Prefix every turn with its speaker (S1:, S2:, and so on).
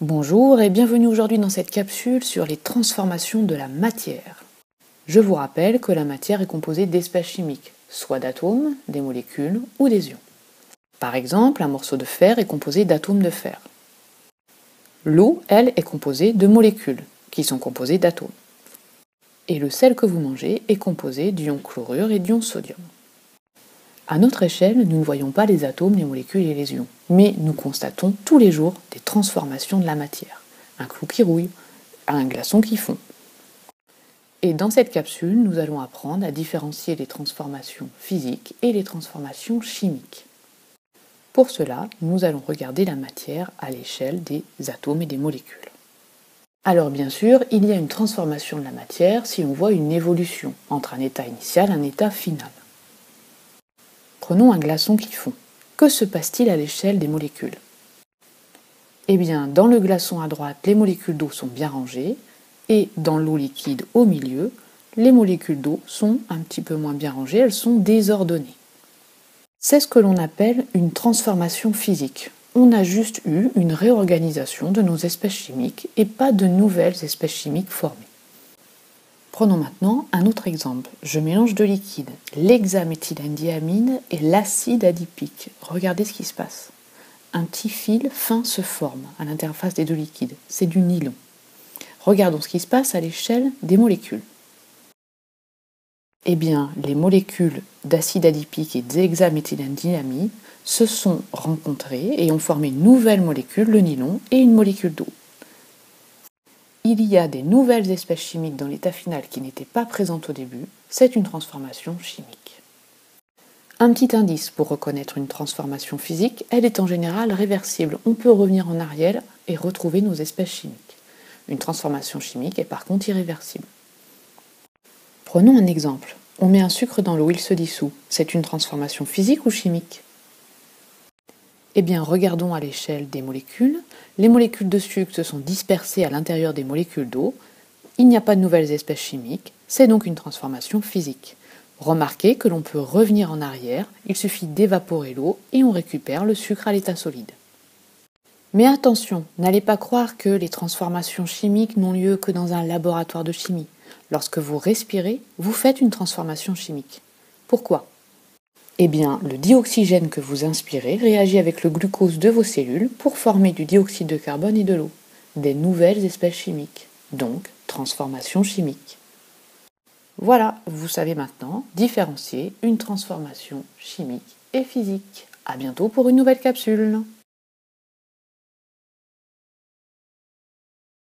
S1: Bonjour et bienvenue aujourd'hui dans cette capsule sur les transformations de la matière. Je vous rappelle que la matière est composée d'espèces chimiques, soit d'atomes, des molécules ou des ions. Par exemple, un morceau de fer est composé d'atomes de fer. L'eau, elle, est composée de molécules, qui sont composées d'atomes. Et le sel que vous mangez est composé d'ions chlorure et d'ions sodium. À notre échelle, nous ne voyons pas les atomes, les molécules et les ions, mais nous constatons tous les jours des transformations de la matière. Un clou qui rouille, un glaçon qui fond. Et dans cette capsule, nous allons apprendre à différencier les transformations physiques et les transformations chimiques. Pour cela, nous allons regarder la matière à l'échelle des atomes et des molécules. Alors bien sûr, il y a une transformation de la matière si on voit une évolution entre un état initial et un état final. Prenons un glaçon qui fond. Que se passe-t-il à l'échelle des molécules? Eh bien, dans le glaçon à droite, les molécules d'eau sont bien rangées, et dans l'eau liquide au milieu, les molécules d'eau sont un petit peu moins bien rangées, elles sont désordonnées. C'est ce que l'on appelle une transformation physique. On a juste eu une réorganisation de nos espèces chimiques et pas de nouvelles espèces chimiques formées. Prenons maintenant un autre exemple. Je mélange deux liquides, l'hexaméthylenediamine et l'acide adipique. Regardez ce qui se passe. Un petit fil fin se forme à l'interface des deux liquides. C'est du nylon. Regardons ce qui se passe à l'échelle des molécules. Eh bien, les molécules d'acide adipique et d'hexaméthylenediamine se sont rencontrées et ont formé une nouvelle molécule, le nylon, et une molécule d'eau. Il y a des nouvelles espèces chimiques dans l'état final qui n'étaient pas présentes au début, c'est une transformation chimique. Un petit indice pour reconnaître une transformation physique, elle est en général réversible. On peut revenir en arrière et retrouver nos espèces chimiques. Une transformation chimique est par contre irréversible. Prenons un exemple. On met un sucre dans l'eau, il se dissout. C'est une transformation physique ou chimique? Eh bien, regardons à l'échelle des molécules. Les molécules de sucre se sont dispersées à l'intérieur des molécules d'eau. Il n'y a pas de nouvelles espèces chimiques, c'est donc une transformation physique. Remarquez que l'on peut revenir en arrière, il suffit d'évaporer l'eau et on récupère le sucre à l'état solide. Mais attention, n'allez pas croire que les transformations chimiques n'ont lieu que dans un laboratoire de chimie. Lorsque vous respirez, vous faites une transformation chimique. Pourquoi ? Eh bien, le dioxygène que vous inspirez réagit avec le glucose de vos cellules pour former du dioxyde de carbone et de l'eau, des nouvelles espèces chimiques, donc transformation chimique. Voilà, vous savez maintenant différencier une transformation chimique et physique. À bientôt pour une nouvelle capsule.